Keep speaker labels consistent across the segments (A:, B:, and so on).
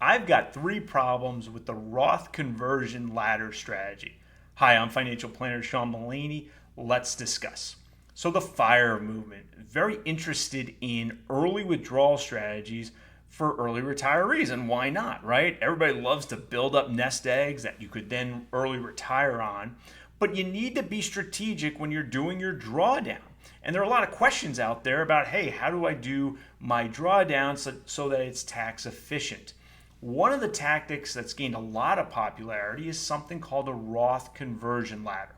A: I've got 3 problems with the Roth Conversion Ladder strategy. Hi, I'm financial planner Sean Mullaney. Let's discuss. So, the FIRE movement, very interested in early withdrawal strategies for early retirees. And why not, right? Everybody loves to build up nest eggs that you could then early retire on. But you need to be strategic when you're doing your drawdown. And there are a lot of questions out there about, hey, how do I do my drawdown so that it's tax efficient? One of the tactics that's gained a lot of popularity is something called a Roth Conversion Ladder.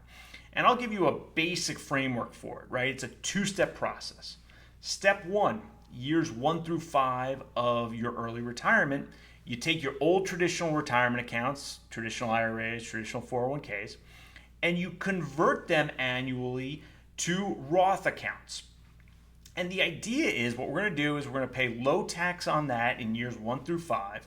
A: And I'll give you a basic framework for it, right? It's a 2-step process. Step 1, years 1 through 5 of your early retirement, you take your old traditional retirement accounts, traditional IRAs, traditional 401ks, and you convert them annually to Roth accounts. And the idea is what we're going to do is we're going to pay low tax on that in years 1 through 5.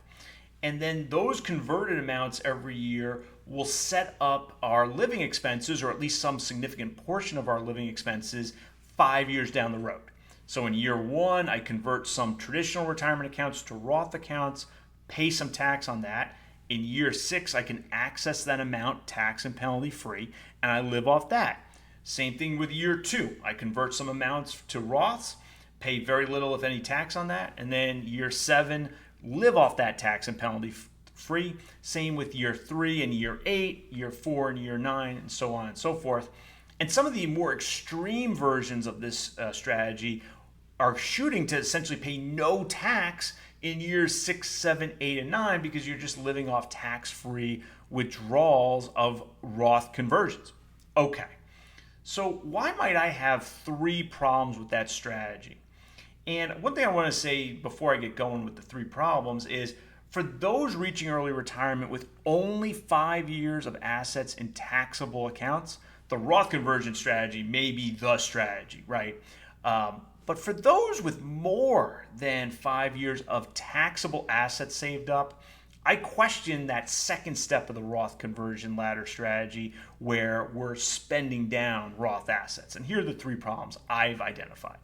A: And then those converted amounts every year will set up our living expenses, or at least some significant portion of our living expenses, 5 years down the road. So in year 1, I convert some traditional retirement accounts to Roth accounts, pay some tax on that. In year 6, I can access that amount tax and penalty free, and I live off that. Same thing with year 2. I convert some amounts to Roths, pay very little, if any, tax on that. And then year 7, live off that tax and penalty free. Same with year 3 and year 8, year 4 and year 9, and so on and so forth. And some of the more extreme versions of this strategy are shooting to essentially pay no tax in years 6, 7, 8, and 9 because you're just living off tax-free withdrawals of Roth conversions. Okay, so why might I have 3 problems with that strategy? And one thing I want to say before I get going with the 3 problems is for those reaching early retirement with only 5 years of assets in taxable accounts, the Roth conversion strategy may be the strategy, right? But for those with more than 5 years of taxable assets saved up, I question that second step of the Roth Conversion Ladder strategy where we're spending down Roth assets. And here are the 3 problems I've identified.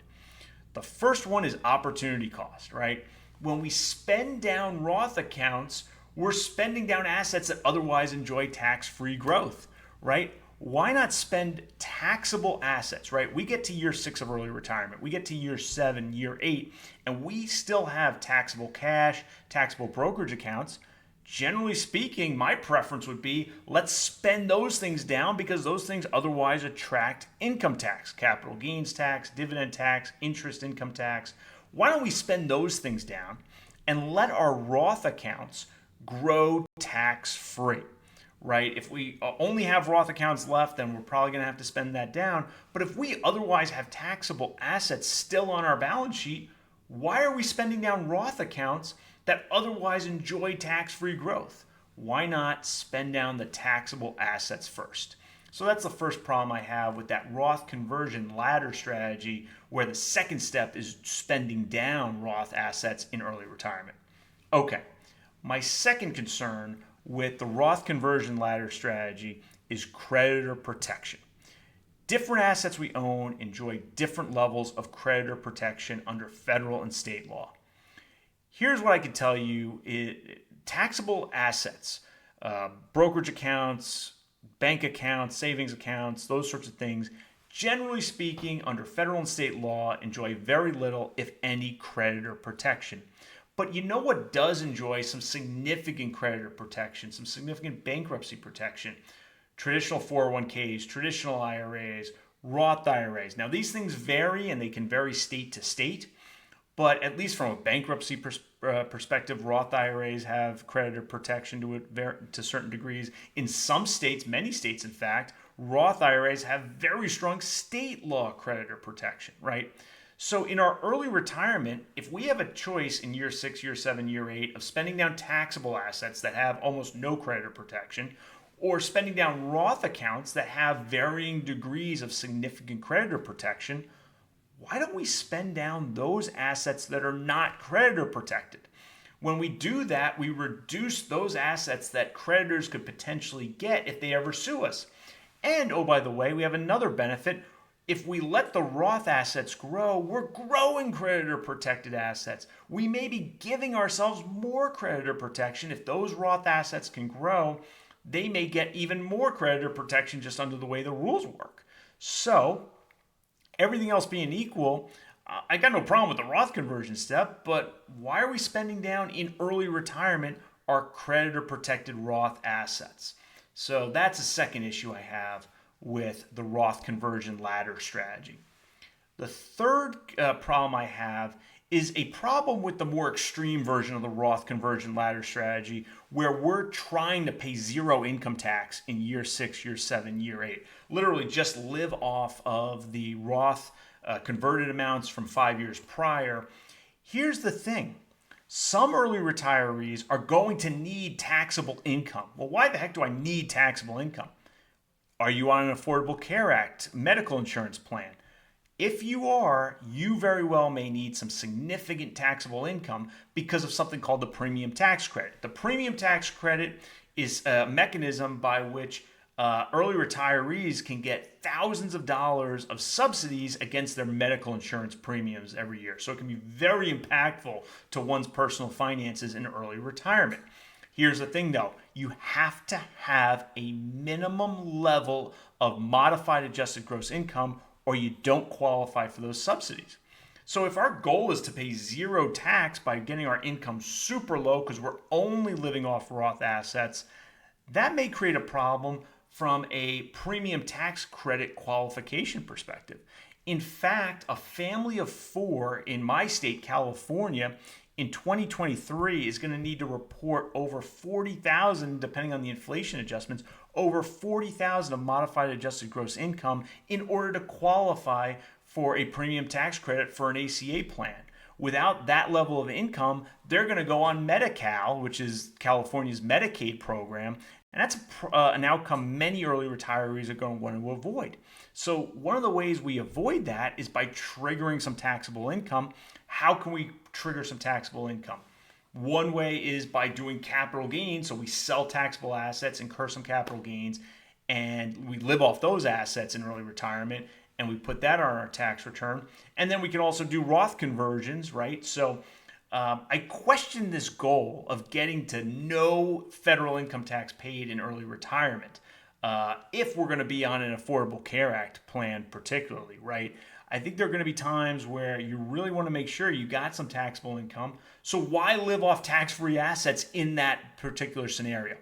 A: The first one is opportunity cost, right? When we spend down Roth accounts, we're spending down assets that otherwise enjoy tax-free growth, right? Why not spend taxable assets, right? We get to year 6 of early retirement. We get to year 7, year 8, and we still have taxable cash, taxable brokerage accounts. Generally speaking, my preference would be let's spend those things down because those things otherwise attract income tax, capital gains tax, dividend tax, interest income tax. Why don't we spend those things down and let our Roth accounts grow tax-free? Right? If we only have Roth accounts left, then we're probably going to have to spend that down. But if we otherwise have taxable assets still on our balance sheet, why are we spending down Roth accounts that otherwise enjoy tax-free growth? Why not spend down the taxable assets first? So that's the first problem I have with that Roth conversion ladder strategy, where the second step is spending down Roth assets in early retirement. Okay, my second concern with the Roth conversion ladder strategy is creditor protection. Different assets we own enjoy different levels of creditor protection under federal and state law. Here's what I can tell you. Taxable assets, brokerage accounts, bank accounts, savings accounts, those sorts of things, generally speaking, under federal and state law, enjoy very little, if any, creditor protection. But you know what does enjoy some significant creditor protection, some significant bankruptcy protection? Traditional 401ks, traditional IRAs, Roth IRAs. Now, these things vary and they can vary state to state, but at least from a bankruptcy perspective, Roth IRAs have creditor protection to certain degrees. In some states, many states in fact, Roth IRAs have very strong state law creditor protection, right? So in our early retirement, if we have a choice in year 6, year 7, year 8 of spending down taxable assets that have almost no creditor protection, or spending down Roth accounts that have varying degrees of significant creditor protection, why don't we spend down those assets that are not creditor protected? When we do that, we reduce those assets that creditors could potentially get if they ever sue us. And, oh, by the way, we have another benefit. If we let the Roth assets grow, we're growing creditor protected assets. We may be giving ourselves more creditor protection. If those Roth assets can grow, they may get even more creditor protection just under the way the rules work. So, everything else being equal, I got no problem with the Roth conversion step, but why are we spending down in early retirement our creditor protected Roth assets? So that's a second issue I have with the Roth conversion ladder strategy. The third problem I have is a problem with the more extreme version of the Roth conversion ladder strategy, where we're trying to pay zero income tax in year 6, year 7, year 8. Literally just live off of the Roth converted amounts from 5 years prior. Here's the thing. Some early retirees are going to need taxable income. Well, why the heck do I need taxable income? Are you on an Affordable Care Act medical insurance plan? If you are, you very well may need some significant taxable income because of something called the premium tax credit. The premium tax credit is a mechanism by which early retirees can get thousands of dollars of subsidies against their medical insurance premiums every year. So it can be very impactful to one's personal finances in early retirement. Here's the thing though, you have to have a minimum level of modified adjusted gross income or you don't qualify for those subsidies. So if our goal is to pay zero tax by getting our income super low because we're only living off Roth assets, that may create a problem from a premium tax credit qualification perspective. In fact, a family of 4 in my state, California, in 2023 is going to need to report over 40,000, depending on the inflation adjustments, over 40,000 of modified adjusted gross income in order to qualify for a premium tax credit for an ACA plan. Without that level of income, they're going to go on Medi-Cal, which is California's Medicaid program, and that's an outcome many early retirees are going to want to avoid. So one of the ways we avoid that is by triggering some taxable income. How can we trigger some taxable income? One way is by doing capital gains. So we sell taxable assets, incur some capital gains, and we live off those assets in early retirement, and we put that on our tax return. And then we can also do Roth conversions, right? So I question this goal of getting to no federal income tax paid in early retirement if we're going to be on an Affordable Care Act plan particularly, right? I think there are going to be times where you really want to make sure you got some taxable income. So why live off tax-free assets in that particular scenario?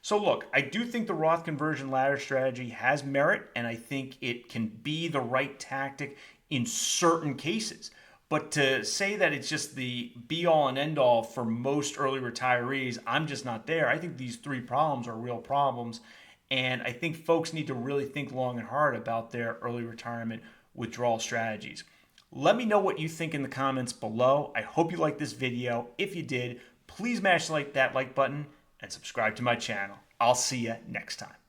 A: So look, I do think the Roth conversion ladder strategy has merit, and I think it can be the right tactic in certain cases. But to say that it's just the be-all and end-all for most early retirees, I'm just not there. I think these 3 problems are real problems, and I think folks need to really think long and hard about their early retirement withdrawal strategies. Let me know what you think in the comments below. I hope you liked this video. If you did, please smash that like button and subscribe to my channel. I'll see you next time.